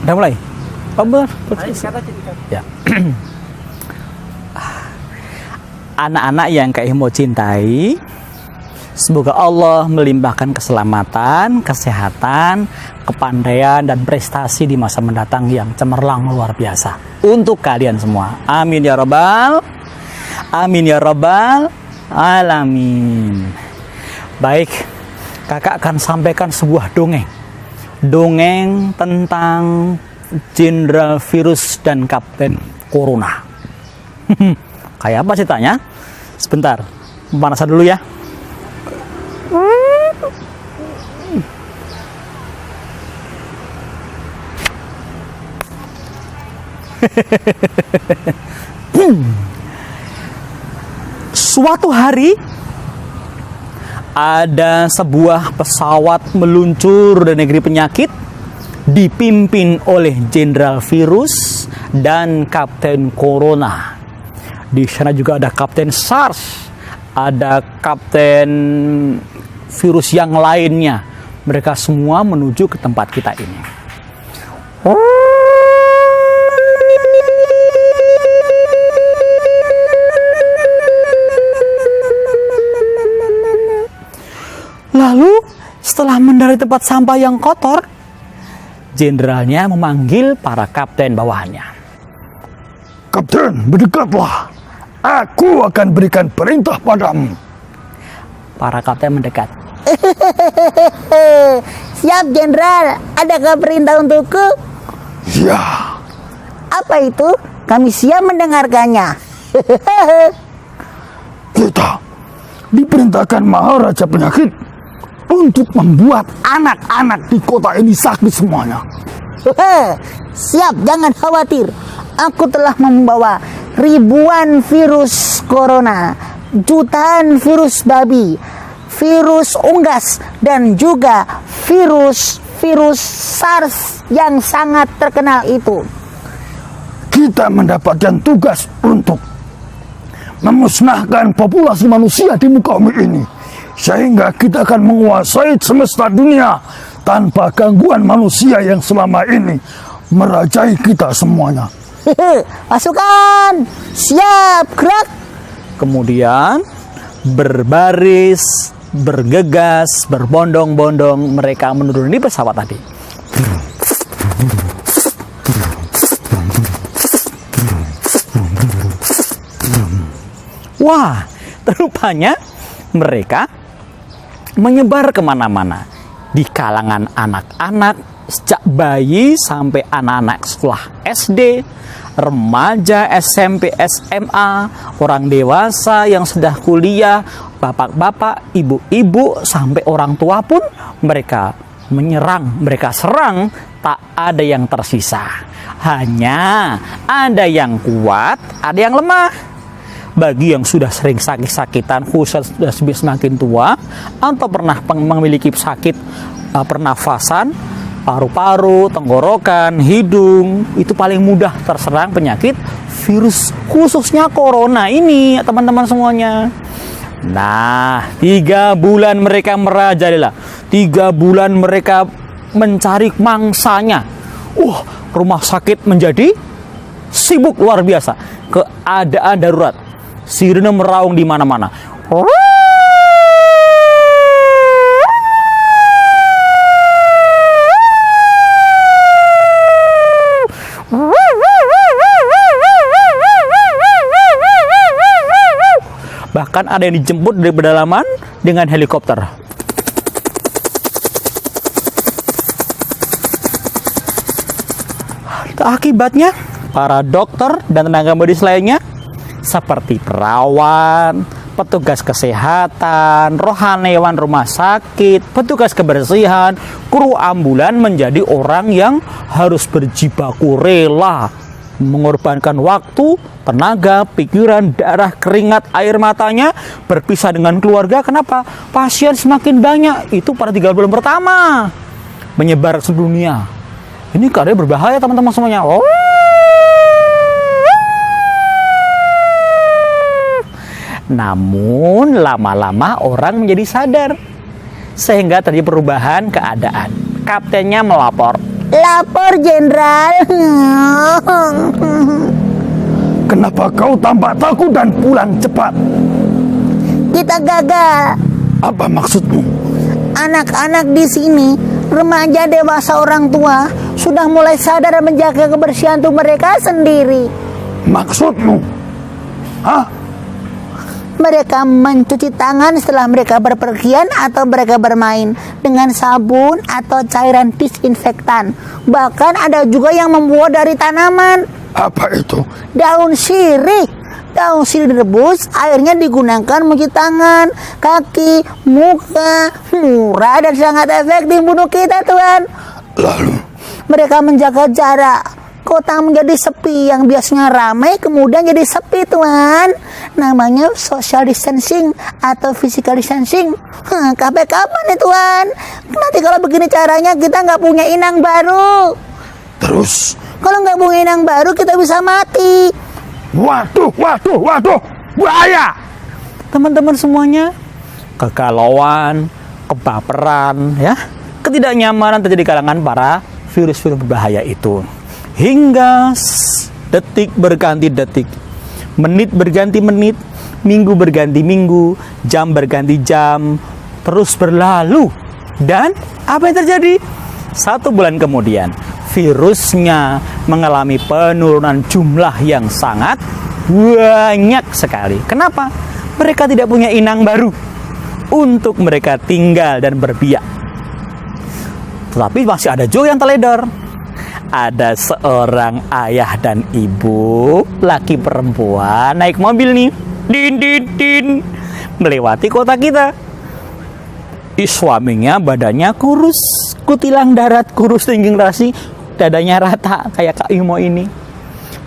Udah mulai? Oh, benar. Ya. Anak-anak yang Kak Imo cintai, semoga Allah melimpahkan keselamatan, kesehatan, kepandaian, dan prestasi di masa mendatang yang cemerlang luar biasa untuk kalian semua. Amin ya rabbal alamin. Baik, kakak akan sampaikan sebuah dongeng tentang Jenderal Virus dan Kapten Corona. Kayak apa ceritanya? Sebentar, pemanasan dulu ya. Suatu hari ada sebuah pesawat meluncur dari negeri penyakit dipimpin oleh Jenderal Virus dan Kapten Corona. Di sana juga ada Kapten SARS, ada Kapten Virus yang lainnya. Mereka semua menuju ke tempat kita ini. Lalu setelah mendarat tempat sampah yang kotor, jenderalnya memanggil para kapten bawahannya. Kapten, berdekatlah. Aku akan berikan perintah padamu. Para kapten mendekat. Siap, Jenderal. Adakah perintah untukku? Ya. Apa itu? Kami siap mendengarkannya. Kita diperintahkan Maharaja Penyakit untuk membuat anak-anak di kota ini sakit semuanya. Siap, jangan khawatir. Aku telah membawa ribuan virus corona, jutaan virus babi, virus unggas, dan juga virus SARS yang sangat terkenal itu. Kita mendapatkan tugas untuk memusnahkan populasi manusia di muka bumi ini, sehingga kita akan menguasai semesta dunia tanpa gangguan manusia yang selama ini merajai kita semuanya. Pasukan, siap, gerak. Kemudian berbaris, bergegas, berbondong-bondong mereka menuruni pesawat tadi. Wah, rupanya mereka menyebar kemana-mana di kalangan anak-anak, sejak bayi sampai anak-anak sekolah SD, remaja, SMP, SMA, orang dewasa yang sudah kuliah, bapak-bapak, ibu-ibu, sampai orang tua pun mereka menyerang, mereka serang, tak ada yang tersisa. Hanya ada yang kuat, ada yang lemah. Bagi yang sudah sering sakit-sakitan, khusus sudah semakin tua, atau pernah memiliki sakit pernafasan, paru-paru, tenggorokan, hidung, itu paling mudah terserang penyakit virus, khususnya corona ini, teman-teman semuanya. Nah, 3 bulan mereka merajalela, 3 bulan mereka mencari mangsanya. Rumah sakit menjadi sibuk luar biasa, keadaan darurat. Sirene meraung di mana-mana. Bahkan ada yang dijemput dari pedalaman dengan helikopter. Akibatnya, para dokter dan tenaga medis lainnya seperti perawat, petugas kesehatan, rohaniawan rumah sakit, petugas kebersihan, kru ambulan menjadi orang yang harus berjibaku rela mengorbankan waktu, tenaga, pikiran, darah, keringat, air matanya berpisah dengan keluarga. Kenapa? Pasien semakin banyak. Itu pada 3 bulan pertama menyebar ke seluruh dunia. Ini keadaan berbahaya, teman-teman semuanya. Namun lama-lama orang menjadi sadar, sehingga terjadi perubahan keadaan. Kaptennya melapor, Lapor, Jenderal. Kenapa kau tampak takut dan pulang cepat? Kita gagal. Apa maksudmu? Anak-anak di sini, remaja, dewasa, orang tua, sudah mulai sadar dan menjaga kebersihan tubuh mereka sendiri. Maksudmu? Hah? Mereka mencuci tangan setelah mereka berpergian atau mereka bermain dengan sabun atau cairan disinfektan. Bahkan ada juga yang membuat dari tanaman. Apa itu? Daun sirih. Daun sirih direbus, airnya digunakan mencuci tangan, kaki, muka. Murah dan sangat efektif bunuh kita, Tuan. Lalu? Mereka menjaga jarak. Kota menjadi sepi, yang biasanya ramai kemudian jadi sepi, Tuan. Namanya social distancing atau physical distancing. Kapan nih, Tuan? Nanti kalau begini caranya kita nggak punya inang baru. Terus? Kalau nggak punya inang baru kita bisa mati. Waduh, bahaya! Teman-teman semuanya, kegalauan, kebaperan, ya, ketidaknyamanan terjadi di kalangan para virus-virus berbahaya itu. Hingga detik berganti detik, menit berganti menit, minggu berganti minggu, jam berganti jam, terus berlalu. Dan apa yang terjadi? 1 bulan kemudian, virusnya mengalami penurunan jumlah yang sangat banyak sekali. Kenapa? Mereka tidak punya inang baru untuk mereka tinggal dan berbiak. Tetapi masih ada juga yang teledor. Ada seorang ayah dan ibu, laki perempuan, naik mobil nih, din, melewati kota kita. Suaminya badannya kurus, kutilang darat, kurus tinggi rasi, dadanya rata kayak Kak Imo ini.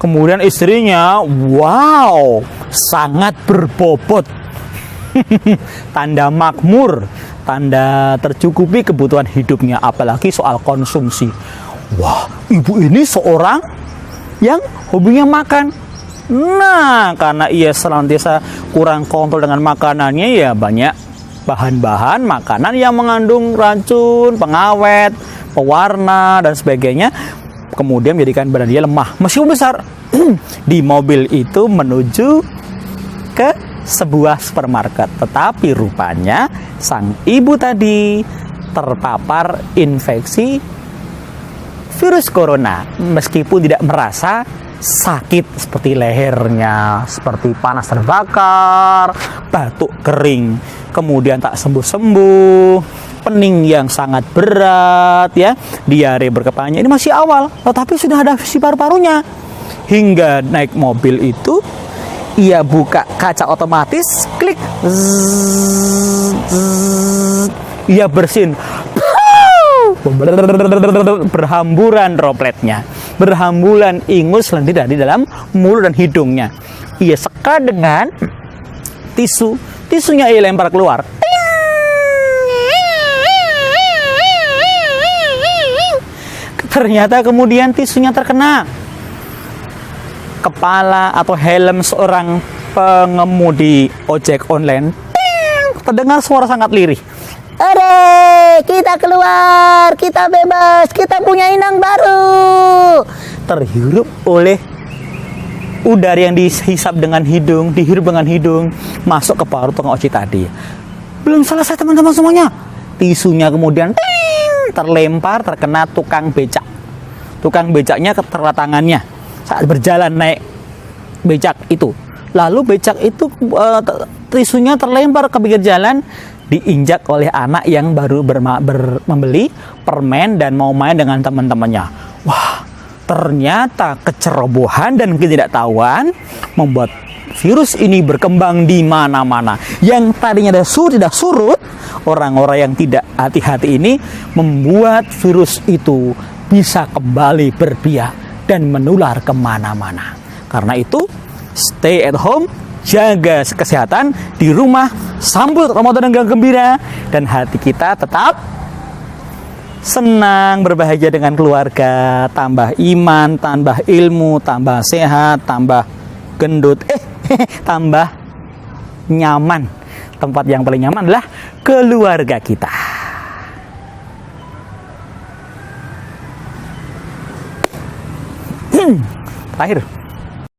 Kemudian istrinya, wow, sangat berbobot. Tanda makmur, tanda tercukupi kebutuhan hidupnya, apalagi soal konsumsi. Wah, ibu ini seorang yang hobinya makan. Nah, karena ia senantiasa kurang kontrol dengan makanannya, ya banyak bahan-bahan makanan yang mengandung racun, pengawet, pewarna, dan sebagainya. Kemudian menjadikan badan dia lemah. Meskipun besar, di mobil itu menuju ke sebuah supermarket. Tetapi rupanya sang ibu tadi terpapar infeksi virus corona, meskipun tidak merasa sakit seperti lehernya, seperti panas terbakar, batuk kering, kemudian tak sembuh-sembuh, pening yang sangat berat, ya, diare berkepanjangan. Ini masih awal, tetapi sudah ada isi paru-parunya. Hingga naik mobil itu, ia buka kaca otomatis, klik, ia bersin. Berhamburan dropletnya, berhamburan ingus lendir dari dalam mulut dan hidungnya. Ia seka dengan tisu, tisunya ia lempar keluar. Ternyata kemudian tisunya terkena kepala atau helm seorang pengemudi ojek online. Terdengar suara sangat lirih. Ore, kita keluar, kita bebas, kita punya inang baru. Terhirup oleh udara yang dihisap dengan hidung, dihirup dengan hidung, masuk ke paru tukang ojek tadi. Belum selesai teman-teman semuanya. Tisunya kemudian terlempar, terkena tukang becak. Tukang becaknya terkena tangannya saat berjalan naik becak itu. Lalu becak itu tisunya terlempar ke pinggir jalan, diinjak oleh anak yang baru membeli permen dan mau main dengan teman-temannya. Wah, ternyata kecerobohan dan ketidaktahuan membuat virus ini berkembang di mana-mana. Yang tadinya tidak surut, orang-orang yang tidak hati-hati ini membuat virus itu bisa kembali berbiak dan menular kemana-mana. Karena itu, stay at home, jaga kesehatan di rumah, sambut Ramadan dengan gembira, dan hati kita tetap senang, berbahagia dengan keluarga, tambah iman, tambah ilmu, tambah sehat, tambah gendut, tambah nyaman. Tempat yang paling nyaman adalah keluarga kita. Terakhir.